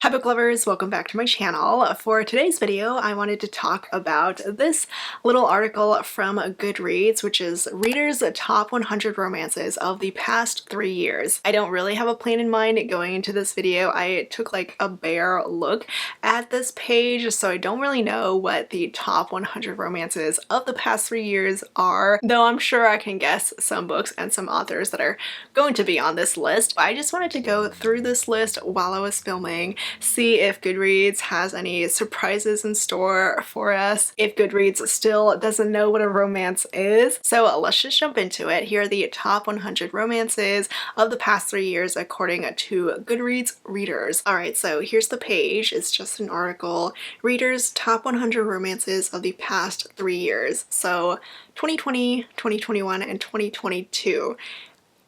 Hi book lovers, welcome back to my channel. For today's video, I wanted to talk about this little article from Goodreads, which is Readers' Top 100 Romances of the Past 3 Years. I don't really have a plan in mind going into this video. I took like a bare look at this page, so I don't really know what the top 100 romances of the past 3 years are, though I'm sure I can guess some books and some authors that are going to be on this list. I just wanted to go through this list while I was filming, see if Goodreads has any surprises in store for us, if Goodreads still doesn't know what a romance is. So let's just jump into it. Here are the top 100 romances of the past 3 years according to Goodreads readers. Alright, so here's the page. It's just an article. Readers' top 100 romances of the past 3 years. So 2020, 2021, and 2022.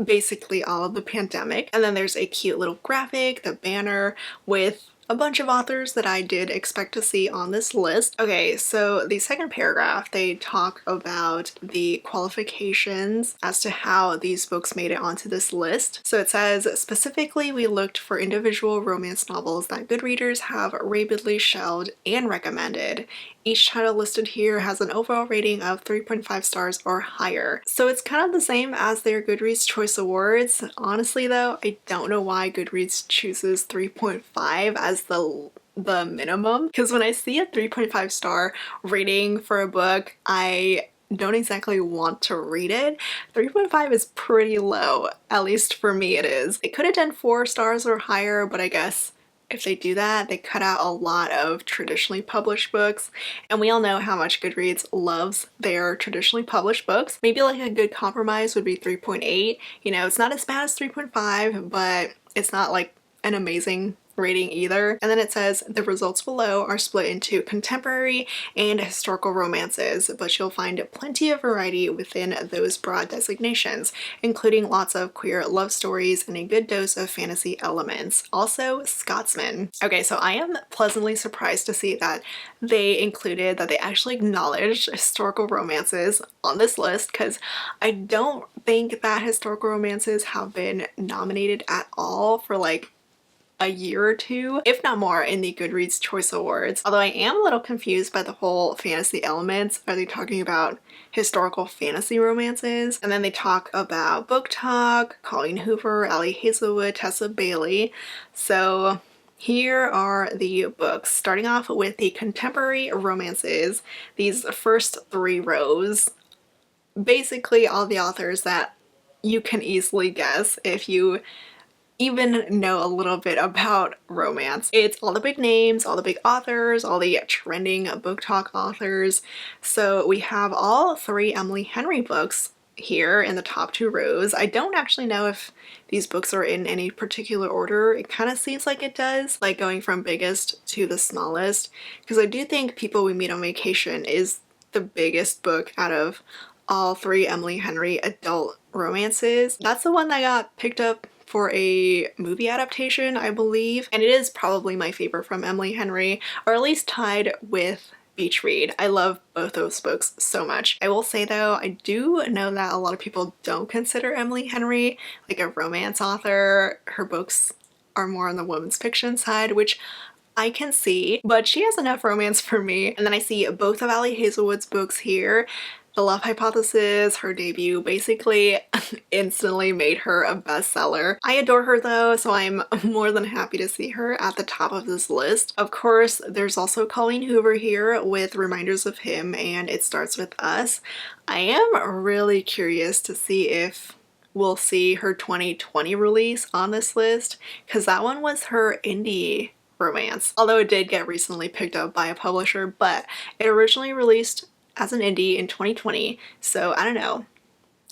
Basically all of the pandemic. And then there's a cute little graphic, the banner, with a bunch of authors that I did expect to see on this list. Okay, so the second paragraph, they talk about the qualifications as to how these books made it onto this list. So it says, specifically, we looked for individual romance novels that good readers have rapidly shelved and recommended. Each title listed here has an overall rating of 3.5 stars or higher. So it's kind of the same as their Goodreads Choice Awards. Honestly though, I don't know why Goodreads chooses 3.5 as the minimum, because when I see a 3.5 star rating for a book, I don't exactly want to read it. 3.5 is pretty low, at least for me it is. It could have done 4 stars or higher, but I guess if they do that, they cut out a lot of traditionally published books, and we all know how much Goodreads loves their traditionally published books. Maybe like a good compromise would be 3.8. You know, it's not as bad as 3.5, but it's not like an amazing rating either. And then it says the results below are split into contemporary and historical romances, but you'll find plenty of variety within those broad designations, including lots of queer love stories and a good dose of fantasy elements. Also Scotsman. Okay, so I am pleasantly surprised to see that they actually acknowledged historical romances on this list, because I don't think that historical romances have been nominated at all for like a year or two, if not more, in the Goodreads Choice Awards. Although I am a little confused by the whole fantasy elements. Are they talking about historical fantasy romances? And then they talk about Book Talk, Colleen Hoover, Ali Hazelwood, Tessa Bailey. So here are the books, starting off with the contemporary romances. These first 3 rows, basically all the authors that you can easily guess if you even know a little bit about romance. It's all the big names, all the big authors, all the trending Book Talk authors. So we have all 3 Emily Henry books here in the top 2 rows. I don't actually know if these books are in any particular order. It kind of seems like it does, like going from biggest to the smallest, because I do think People We Meet on Vacation is the biggest book out of all 3 Emily Henry adult romances. That's the one that got picked up for a movie adaptation, I believe, and it is probably my favorite from Emily Henry, or at least tied with Beach Read. I love both those books so much. I will say though, I do know that a lot of people don't consider Emily Henry like a romance author. Her books are more on the women's fiction side, which I can see, but she has enough romance for me. And then I see both of Ali Hazelwood's books here. The Love Hypothesis, her debut, basically instantly made her a bestseller. I adore her though, so I'm more than happy to see her at the top of this list. Of course, there's also Colleen Hoover here with Reminders of Him and It Starts With Us. I am really curious to see if we'll see her 2020 release on this list, because that one was her indie romance. Although it did get recently picked up by a publisher, but it originally released as an indie in 2020, so I don't know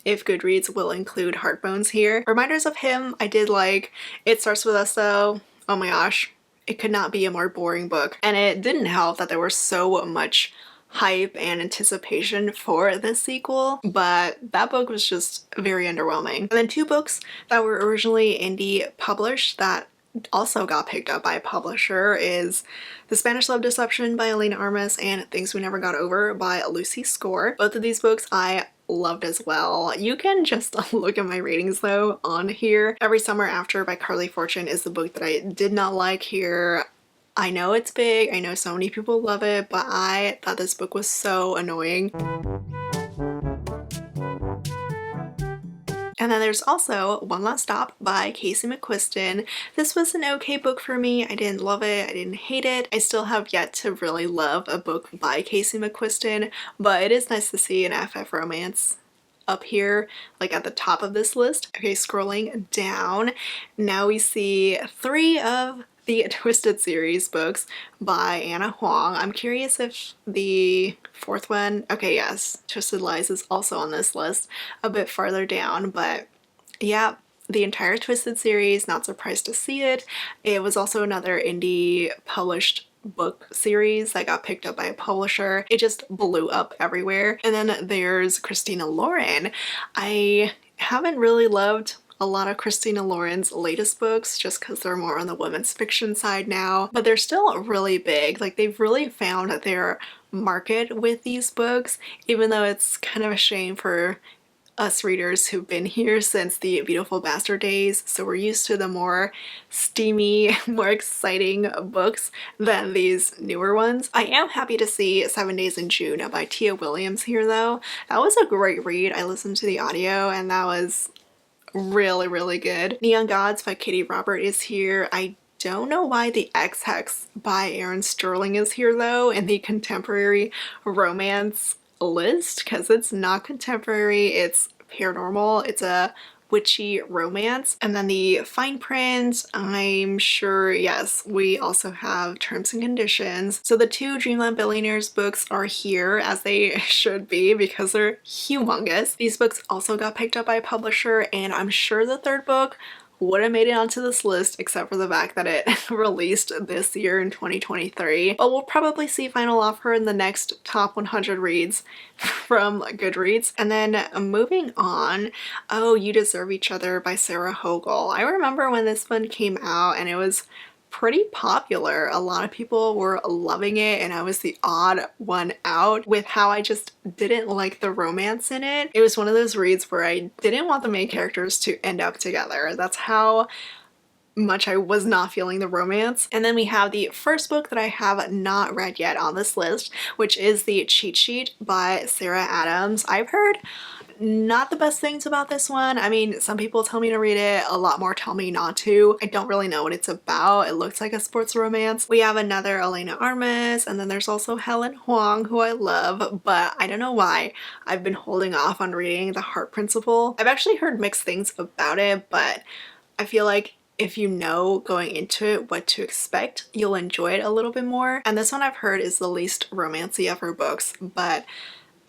if Goodreads will include Heartbones here. Reminders of Him I did like. It Starts With Us though, oh my gosh, it could not be a more boring book. And it didn't help that there was so much hype and anticipation for this sequel, but that book was just very underwhelming. And then 2 books that were originally indie published that also got picked up by a publisher is The Spanish Love Deception by Elena Armas and Things We Never Got Over by Lucy Score. Both of these books I loved as well. You can just look at my ratings though on here. Every Summer After by Carly Fortune is the book that I did not like here. I know it's big, I know so many people love it, but I thought this book was so annoying. And then there's also One Last Stop by Casey McQuiston. This was an okay book for me. I didn't love it, I didn't hate it. I still have yet to really love a book by Casey McQuiston, but it is nice to see an FF romance up here, like at the top of this list. Okay, scrolling down, now we see 3 of the Twisted series books by Anna Huang. I'm curious if the 4th one, okay, yes, Twisted Lies is also on this list a bit farther down, but yeah, the entire Twisted series, not surprised to see it. It was also another indie published book series that got picked up by a publisher. It just blew up everywhere. And then there's Christina Lauren. I haven't really loved a lot of Christina Lauren's latest books just because they're more on the women's fiction side now, but they're still really big. Like, they've really found their market with these books, even though it's kind of a shame for us readers who've been here since the Beautiful Bastard days, so we're used to the more steamy, more exciting books than these newer ones. I am happy to see 7 Days in June by Tia Williams here though. That was a great read. I listened to the audio and that was really good. Neon Gods by Katie Robert is here. I don't know why The Ex-Hex by Erin Sterling is here though in the contemporary romance list, because it's not contemporary, it's paranormal, it's a witchy romance. And then the fine print, I'm sure, yes, we also have Terms and Conditions. So the 2 Dreamland Billionaires books are here, as they should be, because they're humongous. These books also got picked up by a publisher, and I'm sure the 3rd book would have made it onto this list except for the fact that it released this year in 2023. But we'll probably see Final Offer in the next top 100 reads from Goodreads. And then moving on, Oh, You Deserve Each Other by Sarah Hogle. I remember when this one came out and it was pretty popular. A lot of people were loving it and I was the odd one out with how I just didn't like the romance in it. It was one of those reads where I didn't want the main characters to end up together. That's how much I was not feeling the romance. And then we have the first book that I have not read yet on this list, which is The Cheat Sheet by Sarah Adams. I've heard not the best things about this one. I mean, some people tell me to read it, a lot more tell me not to. I don't really know what it's about. It looks like a sports romance. We have another Elena Armas, and then there's also Helen Huang, who I love, but I don't know why I've been holding off on reading The Heart Principle. I've actually heard mixed things about it, but I feel like if you know going into it what to expect, you'll enjoy it a little bit more. And this one I've heard is the least romancy of her books, but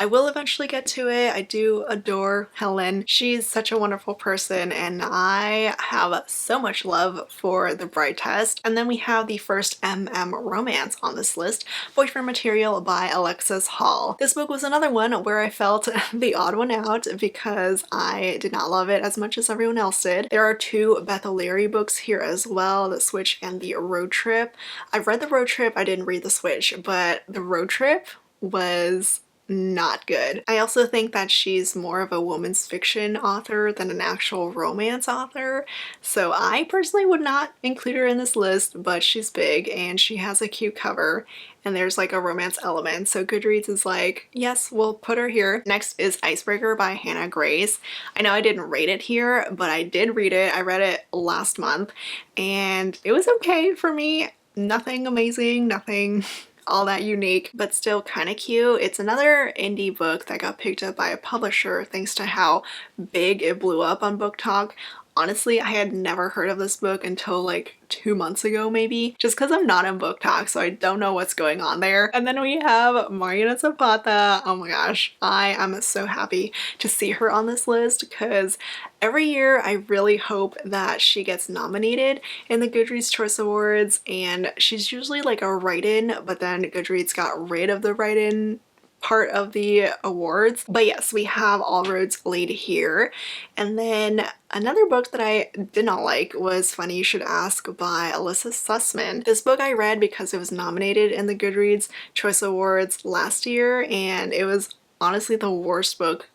I will eventually get to it. I do adore Helen. She's such a wonderful person and I have so much love for The Bride Test. And then we have the first romance on this list, Boyfriend Material by Alexis Hall. This book was another one where I felt the odd one out because I did not love it as much as everyone else did. There are 2 Beth O'Leary books here as well, The Switch and The Road Trip. I've read The Road Trip, I didn't read The Switch, but The Road Trip was not good. I also think that she's more of a woman's fiction author than an actual romance author, so I personally would not include her in this list, but she's big and she has a cute cover and there's like a romance element, so Goodreads is like, yes, we'll put her here. Next is Icebreaker by Hannah Grace. I know I didn't rate it here, but I did read it. I read it last month and it was okay for me. Nothing amazing, nothing all that unique, but still kind of cute. It's another indie book that got picked up by a publisher thanks to how big it blew up on Book Talk. Honestly, I had never heard of this book until like 2 months ago maybe, just because I'm not in Book Talk, so I don't know what's going on there. And then we have Mariana Zapata. Oh my gosh, I am so happy to see her on this list because every year I really hope that she gets nominated in the Goodreads Choice Awards, and she's usually like a write-in, but then Goodreads got rid of the write-in part of the awards. But yes, we have All Roads Lead here. And then another book that I did not like was Funny You Should Ask by Alyssa Sussman. This book I read because it was nominated in the Goodreads Choice Awards last year, and it was honestly the worst book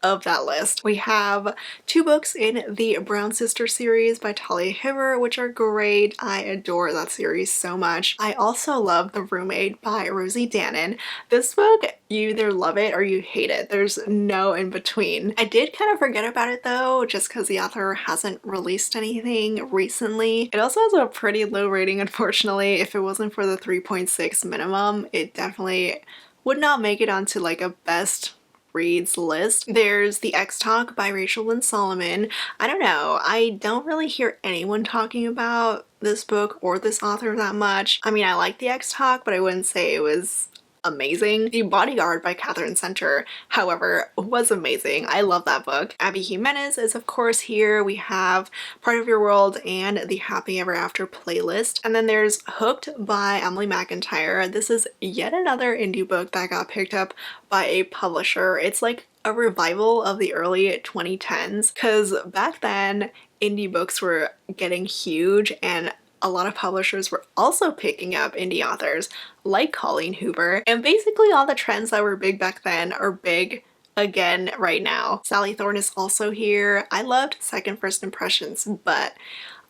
of that list. We have 2 books in the Brown Sister series by Talia Hibbert, which are great. I adore that series so much. I also love The Roommate by Rosie Danon. This book, you either love it or you hate it. There's no in between. I did kind of forget about it though, just because the author hasn't released anything recently. It also has a pretty low rating, unfortunately. If it wasn't for the 3.6 minimum, it definitely would not make it onto like a best reads list. There's The X Talk by Rachel Lynn Solomon. I don't know, I don't really hear anyone talking about this book or this author that much. I mean, I like The X Talk, but I wouldn't say it was amazing. The Bodyguard by Catherine Center, however, was amazing. I love that book. Abby Jimenez is of course here. We have Part of Your World and the Happy Ever After playlist. And then there's Hooked by Emily McIntyre. This is yet another indie book that got picked up by a publisher. It's like a revival of the early 2010s, because back then indie books were getting huge and a lot of publishers were also picking up indie authors like Colleen Hoover, and basically all the trends that were big back then are big again right now. Sally Thorne is also here. I loved Second First Impressions, but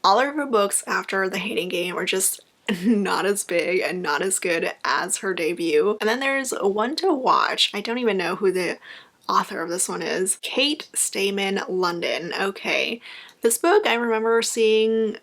all of her books after The Hating Game are just not as big and not as good as her debut. And then there's One to Watch. I don't even know who the author of this one is. Kate Stayman London. Okay, this book I remember seeing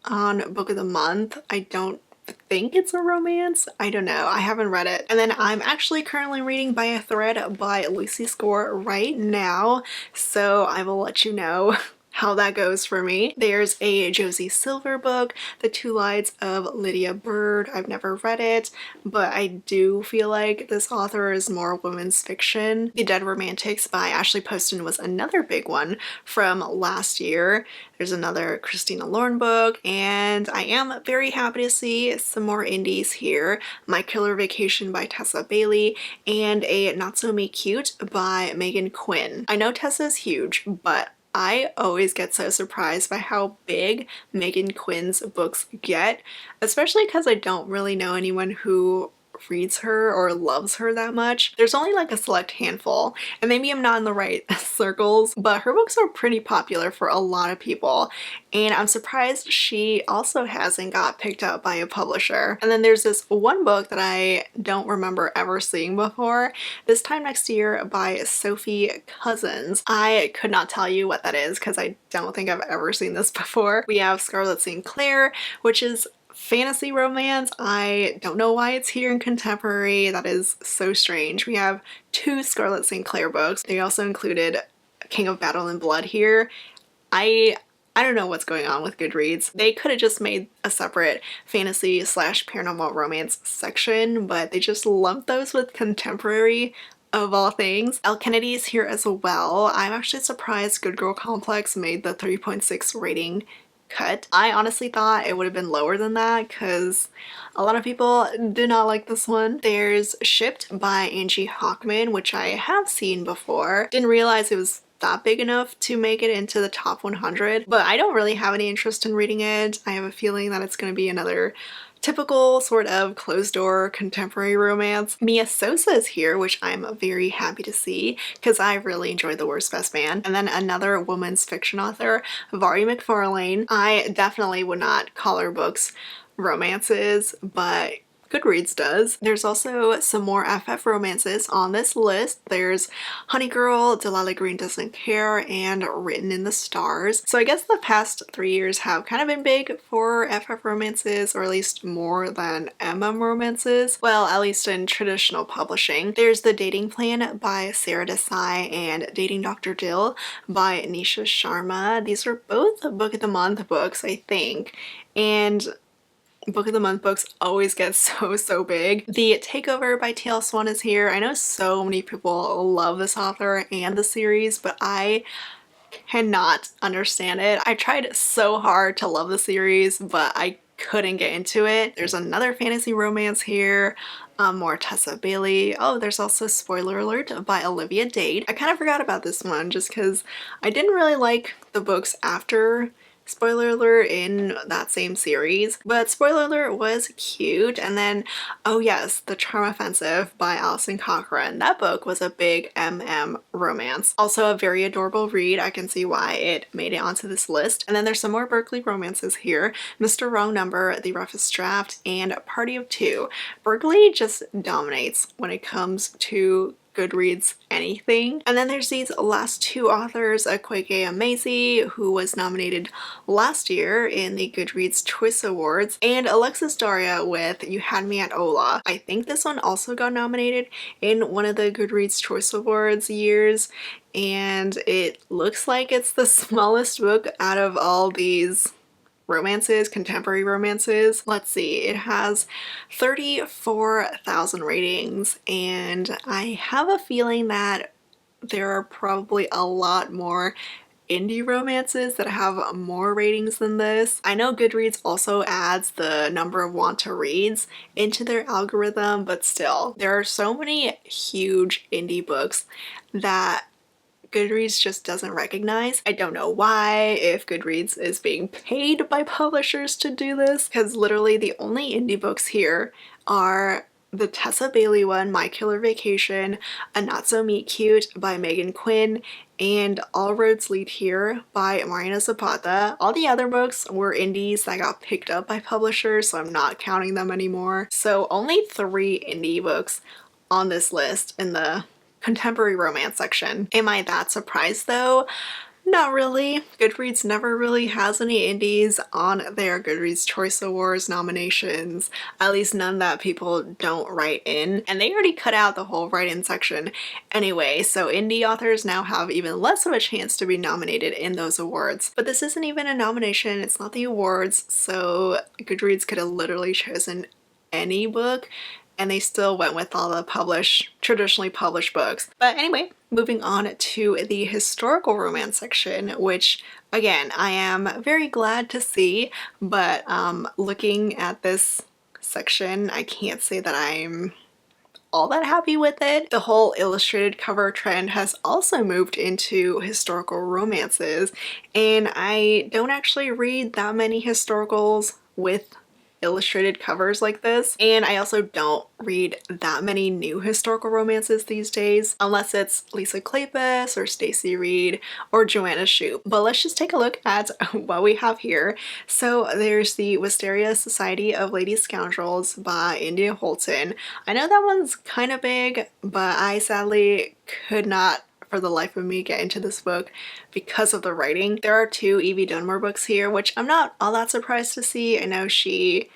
on Book of the Month. I don't think it's a romance. I don't know. I haven't read it. And then I'm actually currently reading By a Thread by Lacey Score right now, so I will let you know how that goes for me. There's a Josie Silver book, The Two Lives of Lydia Bird. I've never read it, but I do feel like this author is more women's fiction. The Dead Romantics by Ashley Poston was another big one from last year. There's another Christina Lauren book, and I am very happy to see some more indies here. My Killer Vacation by Tessa Bailey and a Not So Me Cute by Megan Quinn. I know Tessa's huge, but I always get so surprised by how big Megan Quinn's books get, especially because I don't really know anyone who reads her or loves her that much. There's only like a select handful, and maybe I'm not in the right circles, but her books are pretty popular for a lot of people, and I'm surprised she also hasn't got picked up by a publisher. And then there's this one book that I don't remember ever seeing before, This Time Next Year by Sophie Cousins. I could not tell you what that is because I don't think I've ever seen this before. We have Scarlett St. Clair, which is fantasy romance. I don't know why it's here in contemporary. That is so strange. We have 2 Scarlett St. Clair books. They also included King of Battle and Blood here. I don't know what's going on with Goodreads. They could have just made a separate fantasy / paranormal romance section, but they just lumped those with contemporary of all things. Elle Kennedy's here as well. I'm actually surprised Good Girl Complex made the 3.6 rating cut. I honestly thought it would have been lower than that because a lot of people did not like this one. There's Shipped by Angie Hockman, which I have seen before. Didn't realize it was that big enough to make it into the top 100, but I don't really have any interest in reading it. I have a feeling that it's going to be another typical sort of closed-door contemporary romance. Mia Sosa is here, which I'm very happy to see because I really enjoyed The Worst Best Man. And then another woman's fiction author, Vari McFarlane. I definitely would not call her books romances, but Goodreads does. There's also some more FF romances on this list. There's Honey Girl, Delilah Green Doesn't Care, and Written in the Stars. So I guess the past 3 years have kind of been big for FF romances, or at least more than MM romances. Well, at least in traditional publishing. There's The Dating Plan by Sarah Desai and Dating Dr. Dill by Nisha Sharma. These are both Book of the Month books, I think, and Book of the Month books always get so big. The Takeover by T.L. Swan is here. I know so many people love this author and the series, but I cannot understand it. I tried so hard to love the series, but I couldn't get into it. There's another fantasy romance here, more Tessa Bailey. Oh, there's also Spoiler Alert by Olivia Dade. I kind of forgot about this one just because I didn't really like the books after spoiler alert, in that same series. But spoiler alert was cute. And then, oh yes, The Charm Offensive by Alison Cochrane. That book was a big romance. Also a very adorable read. I can see why it made it onto this list. And then there's some more Berkeley romances here. Mr. Wrong Number, The Roughest Draft, and Party of Two. Berkeley just dominates when it comes to Goodreads anything. And then there's these last two authors, Akwege Amazi, who was nominated last year in the Goodreads Choice Awards, and Alexis Daria with You Had Me at Ola. I think this one also got nominated in one of the Goodreads Choice Awards years, and it looks like it's the smallest book out of all these romances, contemporary romances. Let's see, it has 34,000 ratings, and I have a feeling that there are probably a lot more indie romances that have more ratings than this. I know Goodreads also adds the number of want to reads into their algorithm, but still, there are so many huge indie books that Goodreads just doesn't recognize. I don't know why, if Goodreads is being paid by publishers to do this, because literally the only indie books here are the Tessa Bailey one, My Killer Vacation, A Not So Meet Cute by Megan Quinn, and All Roads Lead Here by Marina Zapata. All the other books were indies that got picked up by publishers, so I'm not counting them anymore. So only 3 indie books on this list in the contemporary romance section. Am I that surprised though? Not really. Goodreads never really has any indies on their Goodreads Choice Awards nominations, at least none that people don't write in, and they already cut out the whole write-in section anyway, so indie authors now have even less of a chance to be nominated in those awards. But this isn't even a nomination, it's not the awards, so Goodreads could have literally chosen any book and they still went with all the traditionally published books. But anyway, moving on to the historical romance section, which again, I am very glad to see, but looking at this section, I can't say that I'm all that happy with it. The whole illustrated cover trend has also moved into historical romances, and I don't actually read that many historicals with illustrated covers like this, and I also don't read that many new historical romances these days unless it's Lisa Kleypas or Stacey Reid or Joanna Shupe. But let's just take a look at what we have here. So there's the Wisteria Society of Lady Scoundrels by India Holton. I know that one's kind of big, but I sadly could not for the life of me get into this book because of the writing. There are 2 Evie Dunmore books here, which I'm not all that surprised to see. I know she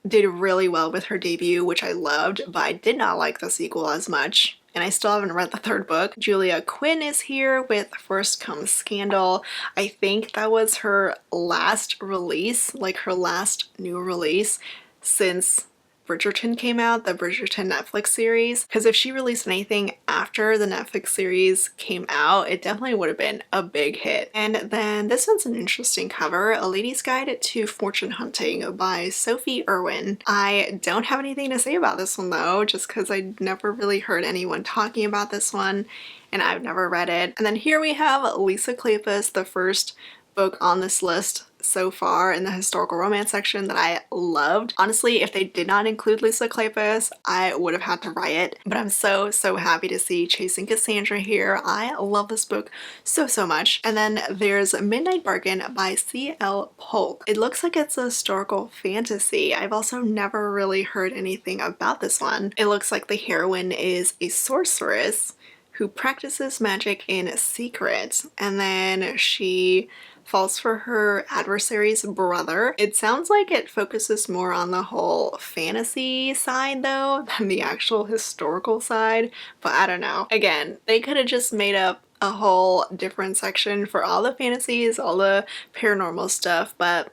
did really well with her debut, which I loved, but I did not like the sequel as much. And I still haven't read the 3rd book. Julia Quinn is here with First Comes Scandal. I think that was her last release, like her last new release since Bridgerton came out, the Bridgerton Netflix series, because if she released anything after the Netflix series came out, it definitely would have been a big hit. And then this one's an interesting cover, A Lady's Guide to Fortune Hunting by Sophie Irwin. I don't have anything to say about this one though, just because I never really heard anyone talking about this one and I've never read it. And then here we have Lisa Kleypas, the first book on this list so far in the historical romance section that I loved. Honestly, if they did not include Lisa Kleypas, I would have had to riot, but I'm so happy to see Chasing Cassandra here. I love this book so much. And then there's Midnight Bargain by C.L. Polk. It looks like it's a historical fantasy. I've also never really heard anything about this one. It looks like the heroine is a sorceress who practices magic in secret, and then she falls for her adversary's brother. It sounds like it focuses more on the whole fantasy side though than the actual historical side, but I don't know. Again, they could have just made up a whole different section for all the fantasies, all the paranormal stuff, but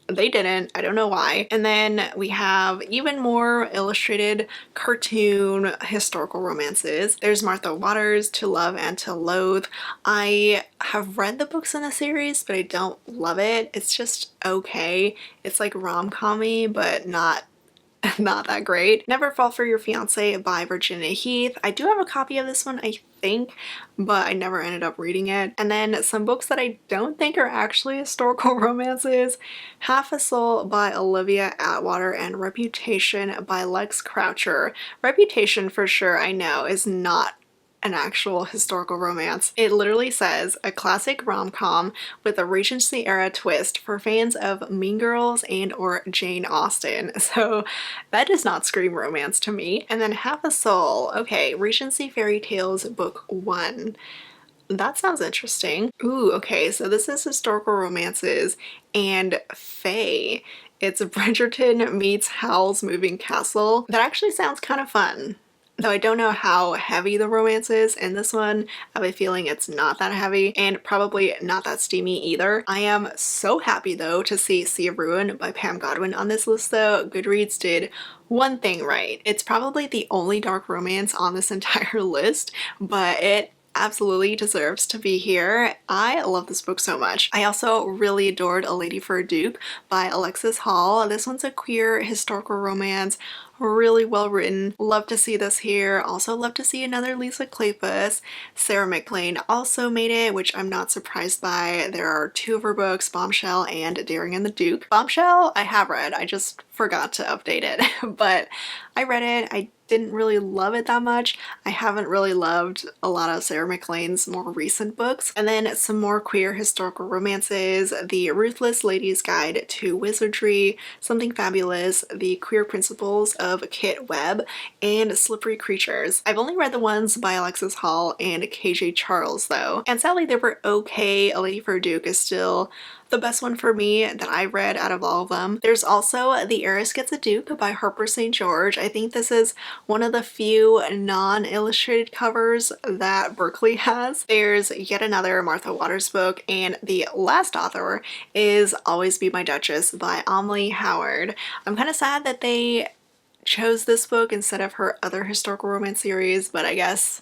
they didn't. I don't know why. And then we have even more illustrated cartoon historical romances. There's Martha Waters' To Love and to Loathe. I have read the books in the series, but I don't love it. It's just okay. It's like rom-com-y, but not not that great. Never Fall for Your Fiance by Virginia Heath. I do have a copy of this one, I think, but I never ended up reading it. And then some books that I don't think are actually historical romances. Half a Soul by Olivia Atwater and Reputation by Lex Croucher. Reputation, for sure, I know is not an actual historical romance. It literally says a classic rom-com with a Regency era twist for fans of Mean Girls and or Jane Austen. So that does not scream romance to me. And then Half a Soul. Okay, Regency Fairy Tales book 1. That sounds interesting. Ooh, okay, so this is historical romances and fae. It's Bridgerton meets Howl's Moving Castle. That actually sounds kind of fun. Though I don't know how heavy the romance is in this one. I have a feeling it's not that heavy and probably not that steamy either. I am so happy though to see Sea of Ruin by Pam Godwin on this list though. Goodreads did one thing right. It's probably the only dark romance on this entire list, but it absolutely deserves to be here. I love this book so much. I also really adored A Lady for a Duke by Alexis Hall. This one's a queer historical romance, really well written. Love to see this here. Also love to see another Lisa Kleypas. Sarah MacLeod also made it, which I'm not surprised by. There are 2 of her books, Bombshell and Daring and the Duke. Bombshell I have read, I just forgot to update it, but I read it. I didn't really love it that much. I haven't really loved a lot of Sarah MacLeod's more recent books. And then some more queer historical romances, The Ruthless Lady's Guide to Wizardry, Something Fabulous, The Queer Principles of Kit Webb, and Slippery Creatures. I've only read the ones by Alexis Hall and KJ Charles though, and sadly they were okay. A Lady for a Duke is still the best one for me that I read out of all of them. There's also The Heiress Gets a Duke by Harper St. George. I think this is one of the few non-illustrated covers that Berkeley has. There's yet another Martha Waters book, and the last author is Always Be My Duchess by Amelie Howard. I'm kind of sad that they chose this book instead of her other historical romance series, but I guess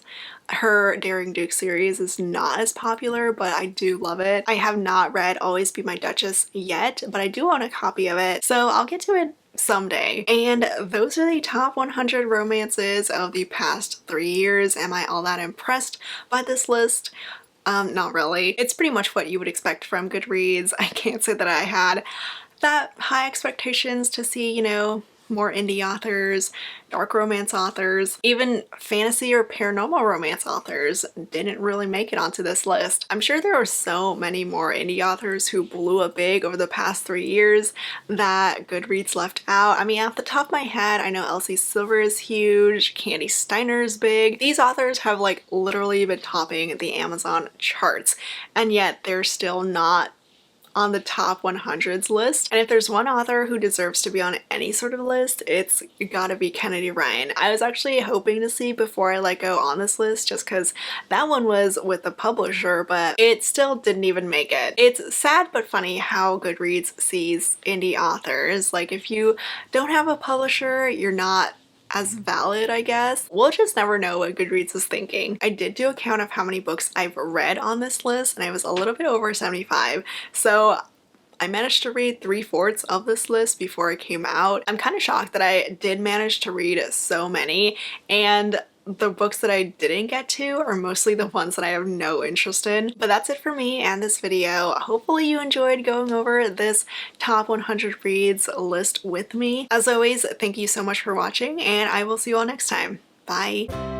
her Daring Duke series is not as popular, but I do love it. I have not read Always Be My Duchess yet, but I do own a copy of it, so I'll get to it someday. And those are the top 100 romances of the past 3 years. Am I all that impressed by this list? Not really. It's pretty much what you would expect from Goodreads. I can't say that I had that high expectations to see, you know, more indie authors, dark romance authors, even fantasy or paranormal romance authors didn't really make it onto this list. I'm sure there are so many more indie authors who blew up big over the past 3 years that Goodreads left out. I mean, off the top of my head, I know Elsie Silver is huge, Candy Steiner's big. These authors have like literally been topping the Amazon charts, and yet they're still not on the top 100s list. And if there's one author who deserves to be on any sort of list, it's gotta be Kennedy Ryan. I was actually hoping to see Before I Let Go on this list just because that one was with the publisher, but it still didn't even make it. It's sad but funny how Goodreads sees indie authors. Like, if you don't have a publisher, you're not as valid, I guess. We'll just never know what Goodreads is thinking. I did do a count of how many books I've read on this list, and I was a little bit over 75. So I managed to read 3/4 of this list before it came out. I'm kind of shocked that I did manage to read so many, and the books that I didn't get to are mostly the ones that I have no interest in. But that's it for me and this video. Hopefully you enjoyed going over this top 100 reads list with me. As always, thank you so much for watching, and I will see you all next time. Bye!